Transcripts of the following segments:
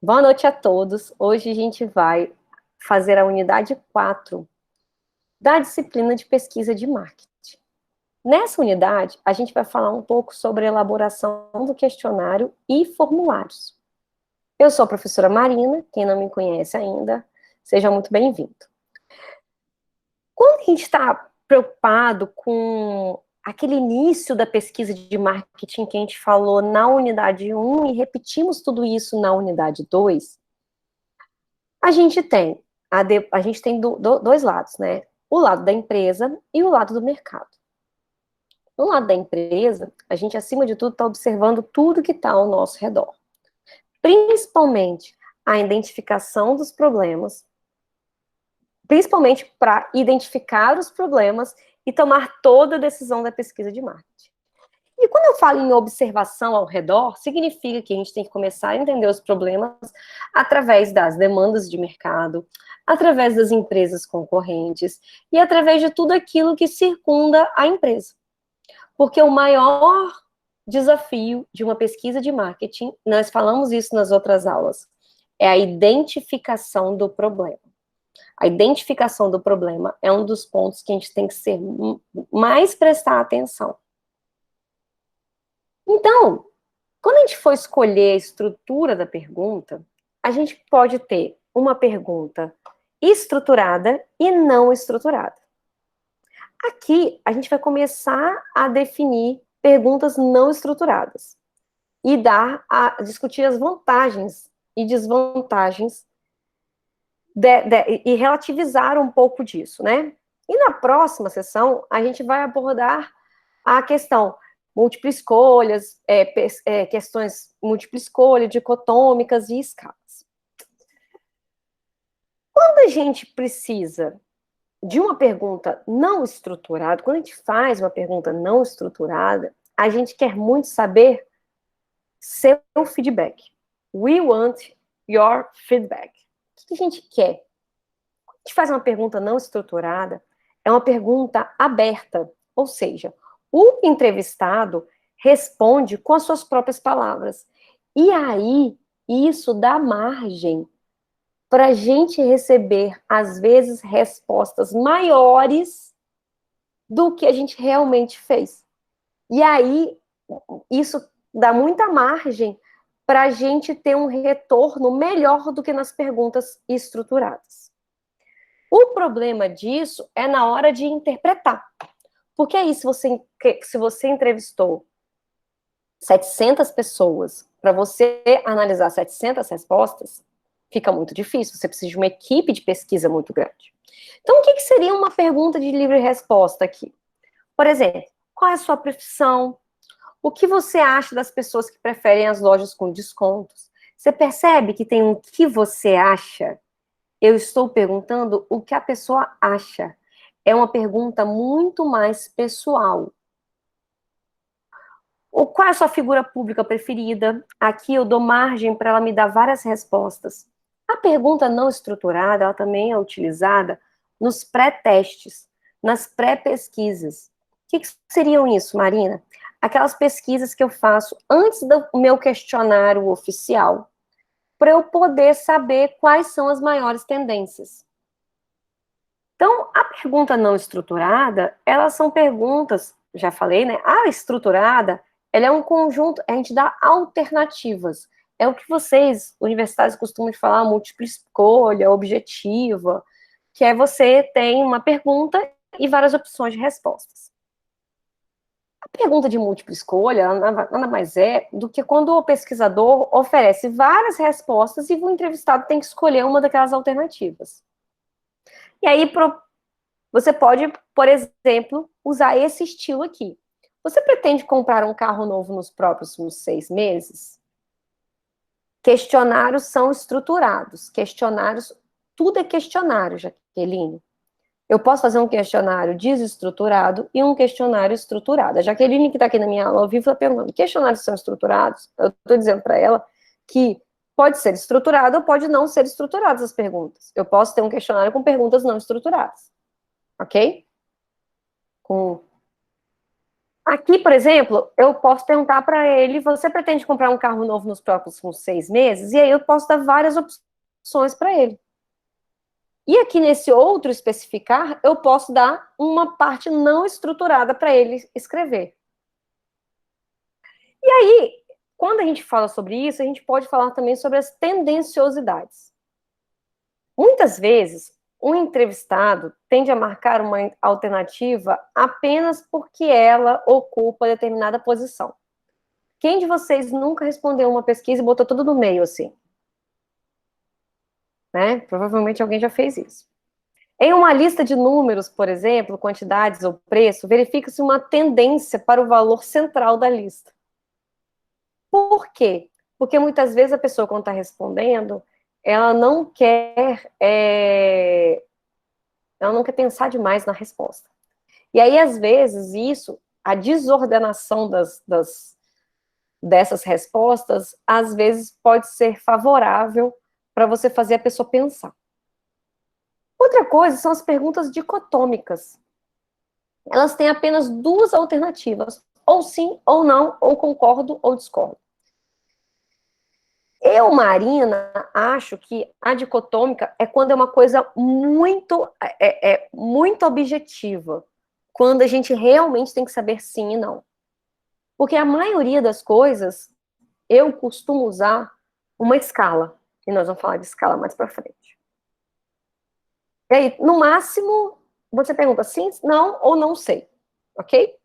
Boa noite a todos. Hoje a gente vai fazer a unidade 4 da disciplina de pesquisa de marketing. Nessa unidade, a gente vai falar um pouco sobre a elaboração do questionário e formulários. Eu sou a professora Marina, quem não me conhece ainda, seja muito bem-vindo. Quando a gente está preocupado com aquele início da pesquisa de marketing que a gente falou na unidade 1 e repetimos tudo isso na unidade 2, a gente tem, dois lados, né? O lado da empresa e o lado do mercado. No lado da empresa, a gente, acima de tudo, está observando tudo que está ao nosso redor. Principalmente a identificação dos problemas, principalmente para identificar os problemas e tomar toda a decisão da pesquisa de marketing. E quando eu falo em observação ao redor, significa que a gente tem que começar a entender os problemas através das demandas de mercado, através das empresas concorrentes e através de tudo aquilo que circunda a empresa. Porque o maior desafio de uma pesquisa de marketing, nós falamos isso nas outras aulas, é a identificação do problema. A identificação do problema é um dos pontos que a gente tem que mais prestar atenção. Então, quando a gente for escolher a estrutura da pergunta, a gente pode ter uma pergunta estruturada e não estruturada. Aqui, a gente vai começar a definir perguntas não estruturadas e discutir as vantagens e desvantagens e relativizar um pouco disso, né? E na próxima sessão, a gente vai abordar a questão múltipla escolhas, questões múltipla escolha, dicotômicas e escalas. Quando a gente precisa de uma pergunta não estruturada, quando a gente faz uma pergunta não estruturada, a gente quer muito saber seu feedback. We want your feedback. O que a gente quer? Quando a gente faz uma pergunta não estruturada, é uma pergunta aberta, ou seja, o entrevistado responde com as suas próprias palavras. E aí, isso dá margem para a gente receber, às vezes, respostas maiores do que a gente realmente fez. E aí, isso dá muita margem para a gente ter um retorno melhor do que nas perguntas estruturadas. O problema disso é na hora de interpretar. Porque aí, se você entrevistou 700 pessoas, para você analisar 700 respostas, fica muito difícil, você precisa de uma equipe de pesquisa muito grande. Então, o que seria uma pergunta de livre resposta aqui? Por exemplo, qual é a sua profissão? O que você acha das pessoas que preferem as lojas com descontos? Você percebe que tem um que você acha? Eu estou perguntando o que a pessoa acha. É uma pergunta muito mais pessoal. Qual é a sua figura pública preferida? Aqui eu dou margem para ela me dar várias respostas. A pergunta não estruturada, ela também é utilizada nos pré-testes, nas pré-pesquisas. O que seriam isso, Marina? Aquelas pesquisas que eu faço antes do meu questionário oficial, para eu poder saber quais são as maiores tendências. Então, a pergunta não estruturada, elas são perguntas, já falei, né? A estruturada, ela é um conjunto, a gente dá alternativas. É o que vocês, universitários, costumam falar, múltipla escolha, objetiva, que é você tem uma pergunta e várias opções de respostas. A pergunta de múltipla escolha nada mais é do que quando o pesquisador oferece várias respostas e o entrevistado tem que escolher uma daquelas alternativas. E aí, você pode, por exemplo, usar esse estilo aqui. Você pretende comprar um carro novo nos próximos 6 meses? Questionários são estruturados. Questionários, tudo é questionário, Jaqueline. Eu posso fazer um questionário desestruturado e um questionário estruturado. A Jaqueline, que está aqui na minha aula ao vivo, está perguntando: questionários são estruturados? Eu estou dizendo para ela que pode ser estruturado ou pode não ser estruturadas as perguntas. Eu posso ter um questionário com perguntas não estruturadas. Ok? Aqui, por exemplo, eu posso perguntar para ele, você pretende comprar um carro novo nos próximos 6 meses? E aí eu posso dar várias opções para ele. E aqui nesse outro especificar, eu posso dar uma parte não estruturada para ele escrever. E aí, quando a gente fala sobre isso, a gente pode falar também sobre as tendenciosidades. Muitas vezes, um entrevistado tende a marcar uma alternativa apenas porque ela ocupa determinada posição. Quem de vocês nunca respondeu uma pesquisa e botou tudo no meio, assim? Né? Provavelmente alguém já fez isso. Em uma lista de números, por exemplo, quantidades ou preço, verifica-se uma tendência para o valor central da lista. Por quê? Porque muitas vezes a pessoa, quando está respondendo, ela não quer pensar demais na resposta. E aí, às vezes, a desordenação dessas respostas, às vezes pode ser favorável para você fazer a pessoa pensar. Outra coisa são as perguntas dicotômicas. Elas têm apenas duas alternativas, ou sim, ou não, ou concordo, ou discordo. Eu, Marina, acho que a dicotômica é quando é uma coisa muito objetiva, quando a gente realmente tem que saber sim e não. Porque a maioria das coisas, eu costumo usar uma escala, e nós vamos falar de escala mais para frente. E aí, no máximo, você pergunta sim, não ou não sei, ok?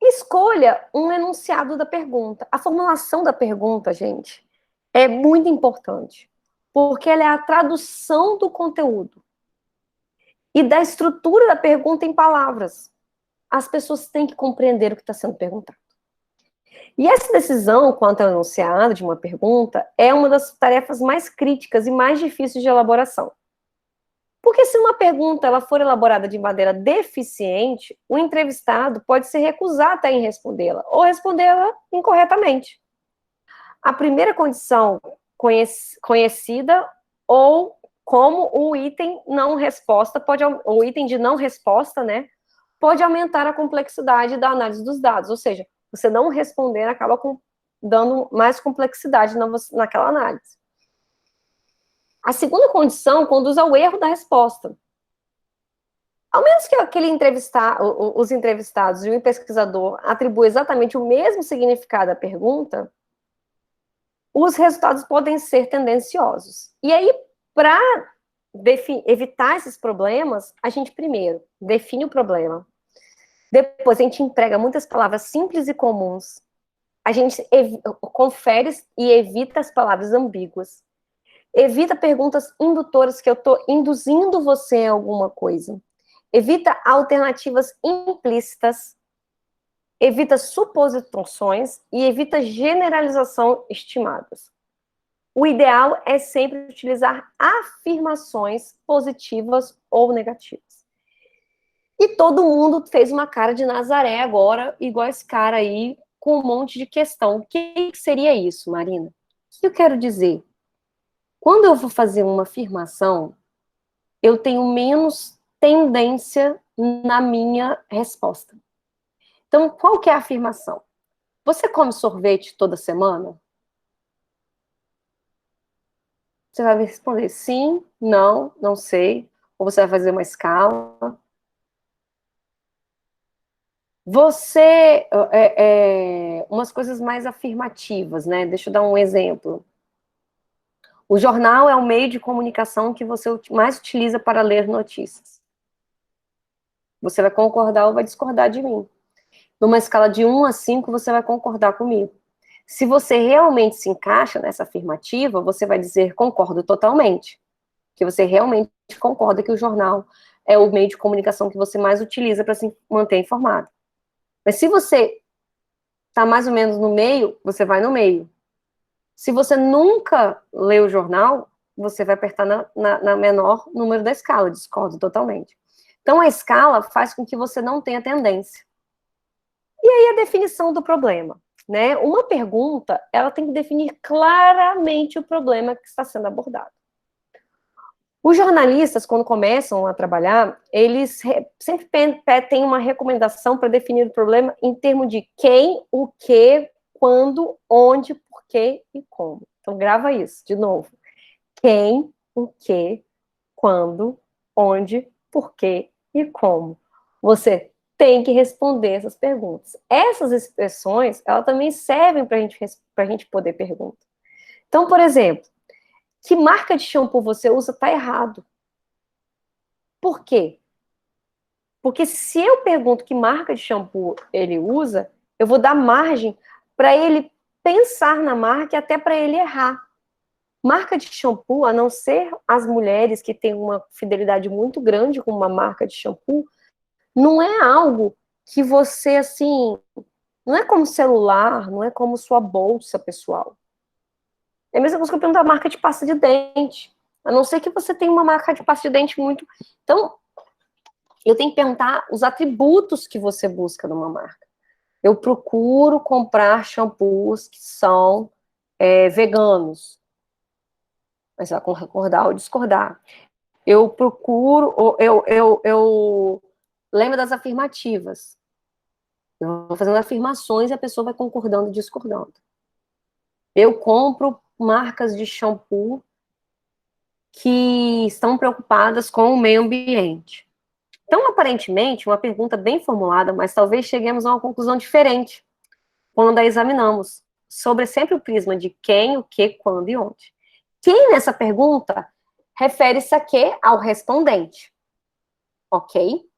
Escolha um enunciado da pergunta. A formulação da pergunta, gente, é muito importante, porque ela é a tradução do conteúdo e da estrutura da pergunta em palavras. As pessoas têm que compreender o que está sendo perguntado. E essa decisão quanto ao enunciado de uma pergunta é uma das tarefas mais críticas e mais difíceis de elaboração. Porque se uma pergunta ela for elaborada de maneira deficiente, o entrevistado pode se recusar até em respondê-la, ou respondê-la incorretamente. A primeira condição conhecida ou como o item não resposta o item de não resposta, né, pode aumentar a complexidade da análise dos dados, ou seja, você não responder acaba dando mais complexidade naquela análise. A segunda condição conduz ao erro da resposta. Ao menos que os entrevistados e o pesquisador atribuam exatamente o mesmo significado à pergunta, os resultados podem ser tendenciosos. E aí, para evitar esses problemas, a gente primeiro define o problema. Depois, a gente emprega muitas palavras simples e comuns. A gente confere e evita as palavras ambíguas. Evita perguntas indutoras que eu estou induzindo você em alguma coisa. Evita alternativas implícitas. Evita suposições e evita generalização estimadas. O ideal é sempre utilizar afirmações positivas ou negativas. E todo mundo fez uma cara de Nazaré agora, igual esse cara aí, com um monte de questão. O que seria isso, Marina? O que eu quero dizer? Quando eu vou fazer uma afirmação, eu tenho menos tendência na minha resposta. Então, qual que é a afirmação? Você come sorvete toda semana? Você vai responder sim, não, não sei. Ou você vai fazer uma escala. Você, umas coisas mais afirmativas, né? Deixa eu dar um exemplo. O jornal é o meio de comunicação que você mais utiliza para ler notícias. Você vai concordar ou vai discordar de mim. Numa escala de 1 a 5, você vai concordar comigo. Se você realmente se encaixa nessa afirmativa, você vai dizer concordo totalmente. Que você realmente concorda que o jornal é o meio de comunicação que você mais utiliza para se manter informado. Mas se você está mais ou menos no meio, você vai no meio. Se você nunca lê o jornal, você vai apertar na menor número da escala, discordo totalmente. Então, a escala faz com que você não tenha tendência. E aí, a definição do problema, né? Uma pergunta, ela tem que definir claramente o problema que está sendo abordado. Os jornalistas, quando começam a trabalhar, eles sempre têm uma recomendação para definir o problema em termos de quem, o que, quando, onde, por quê e como. Então, grava isso, de novo. Quem, o que, quando, onde, por quê e como. Você tem que responder essas perguntas. Essas expressões, elas também servem para a gente poder perguntar. Então, por exemplo, que marca de shampoo você usa está errado. Por quê? Porque se eu pergunto que marca de shampoo ele usa, eu vou dar margem para ele pensar na marca e até para ele errar. Marca de shampoo, a não ser as mulheres que têm uma fidelidade muito grande com uma marca de shampoo, não é algo que você, assim, não é como celular, não é como sua bolsa pessoal. É a mesma coisa que eu pergunto a marca de pasta de dente. A não ser que você tenha uma marca de pasta de dente muito... Então, eu tenho que perguntar os atributos que você busca numa marca. Eu procuro comprar shampoos que são veganos. Mas você vai concordar ou discordar. Eu procuro, eu lembro das afirmativas. Eu vou fazendo afirmações e a pessoa vai concordando e discordando. Eu compro marcas de shampoo que estão preocupadas com o meio ambiente. Então, aparentemente, uma pergunta bem formulada, mas talvez cheguemos a uma conclusão diferente quando a examinamos, sobre sempre o prisma de quem, o que, quando e onde. Quem nessa pergunta refere-se a quê? Ao respondente. Ok?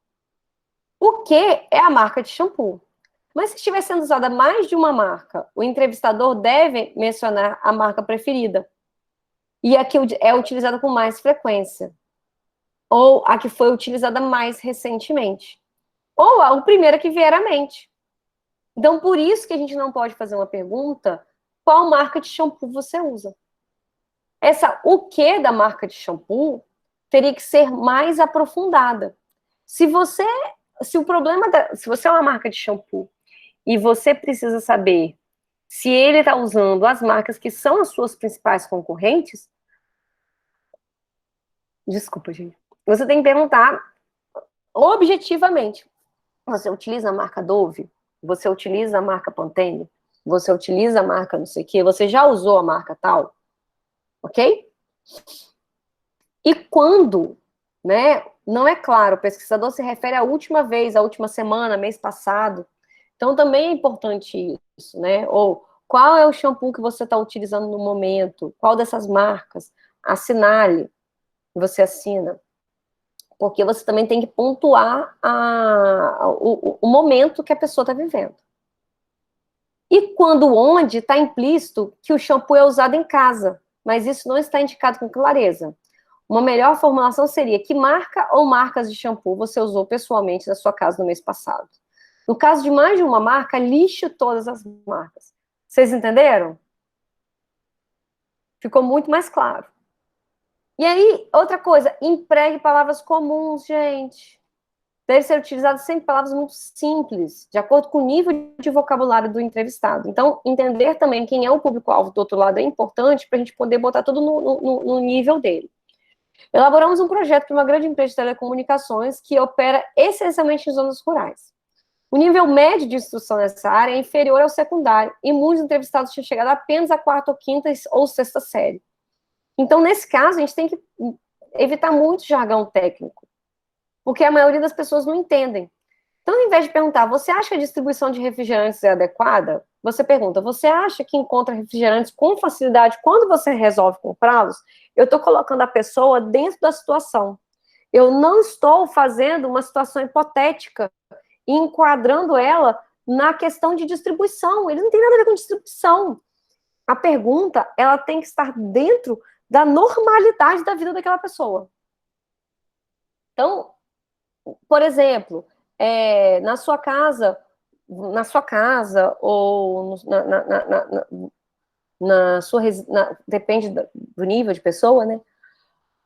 O que é a marca de shampoo? Mas se estiver sendo usada mais de uma marca, o entrevistador deve mencionar a marca preferida e a que é utilizada com mais frequência, ou a que foi utilizada mais recentemente, ou a primeira que vier à mente. Então, por isso que a gente não pode fazer uma pergunta: qual marca de shampoo você usa? Essa o que da marca de shampoo teria que ser mais aprofundada. Se você, se o problema, se você é uma marca de shampoo e você precisa saber se ele está usando as marcas que são as suas principais concorrentes, desculpa, gente, você tem que perguntar objetivamente: você utiliza a marca Dove? Você utiliza a marca Pantene? Você utiliza a marca não sei o quê? Você já usou a marca tal? Ok? E quando, né? Não é claro, o pesquisador se refere à última vez, à última semana, mês passado. Então também é importante isso, né? Ou qual é o shampoo que você está utilizando no momento? Qual dessas marcas? Assinale, você assina. Porque você também tem que pontuar o momento que a pessoa está vivendo. E quando onde está implícito que o shampoo é usado em casa, mas isso não está indicado com clareza. Uma melhor formulação seria: que marca ou marcas de shampoo você usou pessoalmente na sua casa no mês passado? No caso de mais de uma marca, lixe todas as marcas. Vocês entenderam? Ficou muito mais claro. E aí, outra coisa, empregue palavras comuns, gente. Deve ser utilizado sempre palavras muito simples, de acordo com o nível de vocabulário do entrevistado. Então, entender também quem é o público-alvo do outro lado é importante para a gente poder botar tudo no nível dele. Elaboramos um projeto para uma grande empresa de telecomunicações que opera essencialmente em zonas rurais. O nível médio de instrução nessa área é inferior ao secundário, e muitos entrevistados tinham chegado apenas à quarta ou quinta ou sexta série. Então, nesse caso, a gente tem que evitar muito jargão técnico, porque a maioria das pessoas não entendem. Então, ao invés de perguntar: você acha que a distribuição de refrigerantes é adequada? Você pergunta: você acha que encontra refrigerantes com facilidade quando você resolve comprá-los? Eu estou colocando a pessoa dentro da situação. Eu não estou fazendo uma situação hipotética e enquadrando ela na questão de distribuição. Eles não têm nada a ver com distribuição. A pergunta, ela tem que estar dentro da normalidade da vida daquela pessoa. Então, por exemplo, na sua casa ou na sua depende do nível de pessoa, né?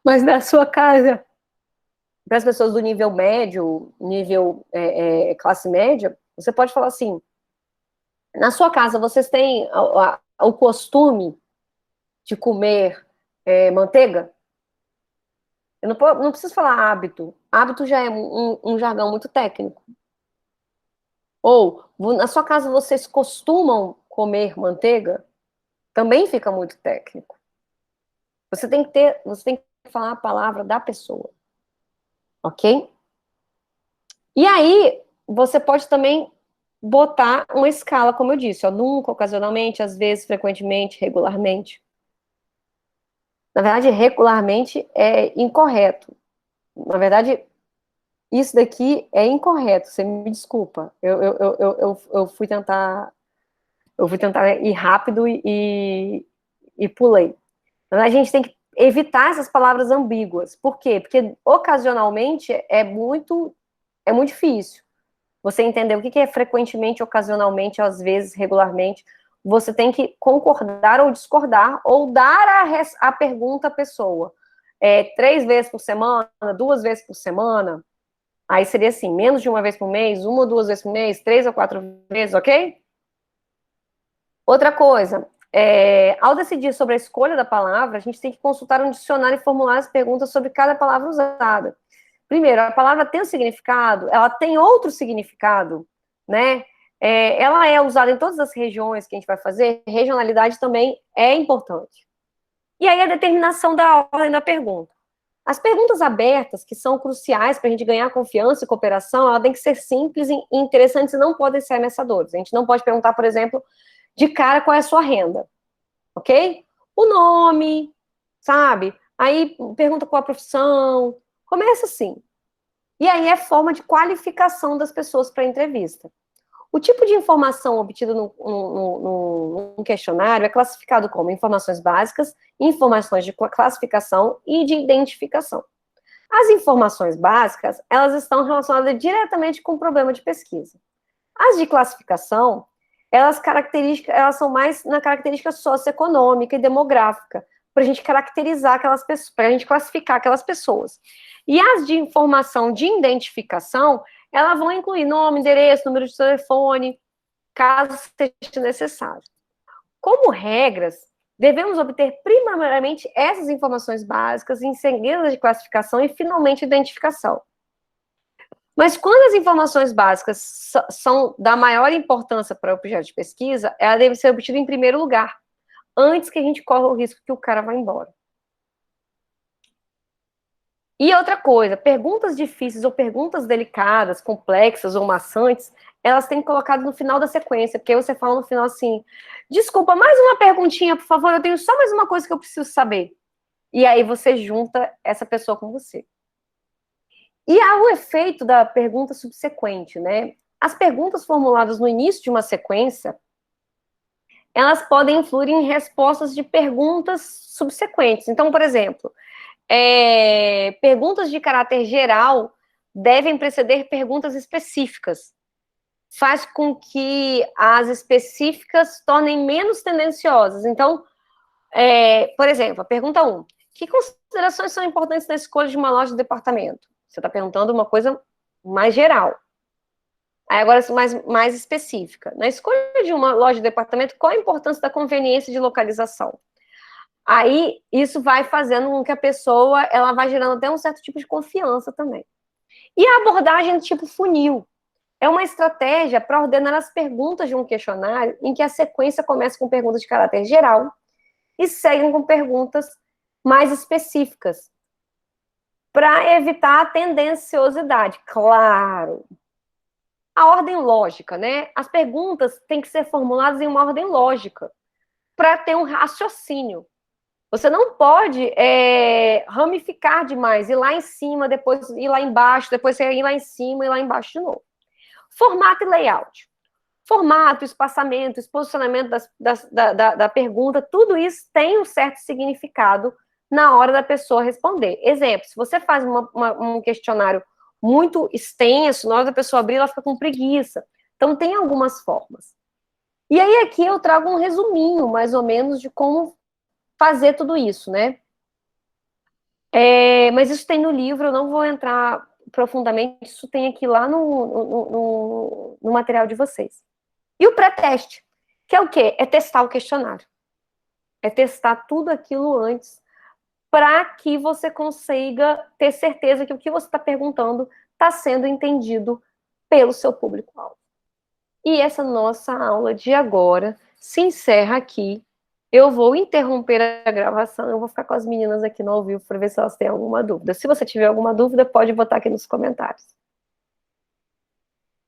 Mas na sua casa, para as pessoas do nível médio, nível classe média, você pode falar assim: na sua casa vocês têm o costume de comer manteiga? Eu não preciso falar hábito. Hábito já é um jargão muito técnico. Ou, na sua casa vocês costumam comer manteiga? Também fica muito técnico. Você tem que falar a palavra da pessoa. Ok? E aí, você pode também botar uma escala, como eu disse, ó, nunca, ocasionalmente, às vezes, frequentemente, regularmente. Na verdade, regularmente é incorreto. Na verdade, isso daqui é incorreto, você me desculpa. Eu fui tentar ir rápido e pulei. Então, a gente tem que evitar essas palavras ambíguas. Por quê? Porque ocasionalmente é muito difícil. Você entender o que é frequentemente, ocasionalmente, às vezes, regularmente. Você tem que concordar ou discordar, ou dar a pergunta à pessoa. 3 vezes por semana, 2 vezes por semana. Aí seria assim, menos de uma vez por mês, 1 ou 2 vezes por mês, 3 ou 4 vezes, ok? Outra coisa, ao decidir sobre a escolha da palavra, a gente tem que consultar um dicionário e formular as perguntas sobre cada palavra usada. Primeiro, a palavra tem um significado, ela tem outro significado, né? Ela é usada em todas as regiões que a gente vai fazer, regionalidade também é importante. E aí a determinação da ordem da pergunta. As perguntas abertas, que são cruciais para a gente ganhar confiança e cooperação, elas têm que ser simples e interessantes e não podem ser ameaçadoras. A gente não pode perguntar, por exemplo, de cara qual é a sua renda, ok? O nome, sabe? Aí pergunta qual a profissão, começa assim. E aí é forma de qualificação das pessoas para a entrevista. O tipo de informação obtida num questionário é classificado como informações básicas, informações de classificação e de identificação. As informações básicas, elas estão relacionadas diretamente com o problema de pesquisa. As de classificação, elas são mais na característica socioeconômica e demográfica, para a gente caracterizar aquelas pessoas, para a gente classificar aquelas pessoas. E as de informação de identificação, elas vão incluir nome, endereço, número de telefone, caso seja necessário. Como regras, devemos obter primariamente essas informações básicas, em seguida de classificação e finalmente identificação. Mas quando as informações básicas são da maior importância para o objeto de pesquisa, ela deve ser obtida em primeiro lugar, antes que a gente corra o risco que o cara vá embora. E outra coisa, perguntas difíceis ou perguntas delicadas, complexas ou maçantes, elas têm que colocar no final da sequência, porque aí você fala no final assim, desculpa, mais uma perguntinha, por favor, eu tenho só mais uma coisa que eu preciso saber. E aí você junta essa pessoa com você. E há o efeito da pergunta subsequente, né? As perguntas formuladas no início de uma sequência, elas podem influir em respostas de perguntas subsequentes. Então, por exemplo, perguntas de caráter geral devem preceder perguntas específicas. Faz com que as específicas tornem menos tendenciosas. Então, por exemplo, a pergunta 1. Que considerações são importantes na escolha de uma loja de departamento? Você está perguntando uma coisa mais geral. Aí agora, mais específica. Na escolha de uma loja de departamento, qual a importância da conveniência de localização? Aí, isso vai fazendo com que a pessoa, ela vai gerando até um certo tipo de confiança também. E a abordagem tipo funil. É uma estratégia para ordenar as perguntas de um questionário em que a sequência começa com perguntas de caráter geral e seguem com perguntas mais específicas, para evitar a tendenciosidade. Claro, a ordem lógica, né? As perguntas têm que ser formuladas em uma ordem lógica, para ter um raciocínio. Você não pode ramificar demais, ir lá em cima, depois ir lá embaixo, depois ir lá em cima e lá embaixo de novo. Formato e layout. Formato, espaçamento, posicionamento da pergunta, tudo isso tem um certo significado na hora da pessoa responder. Exemplo, se você faz um questionário muito extenso, na hora da pessoa abrir, ela fica com preguiça. Então, tem algumas formas. E aí, aqui eu trago um resuminho, mais ou menos, de como fazer tudo isso, né? Mas isso tem no livro, eu não vou entrar profundamente, isso tem aqui lá no material de vocês. E o pré-teste, que é o quê? É testar o questionário. É testar tudo aquilo antes, para que você consiga ter certeza que o que você está perguntando está sendo entendido pelo seu público-alvo. E essa nossa aula de agora se encerra aqui. Eu vou interromper a gravação, eu vou ficar com as meninas aqui no ao vivo para ver se elas têm alguma dúvida. Se você tiver alguma dúvida, pode botar aqui nos comentários.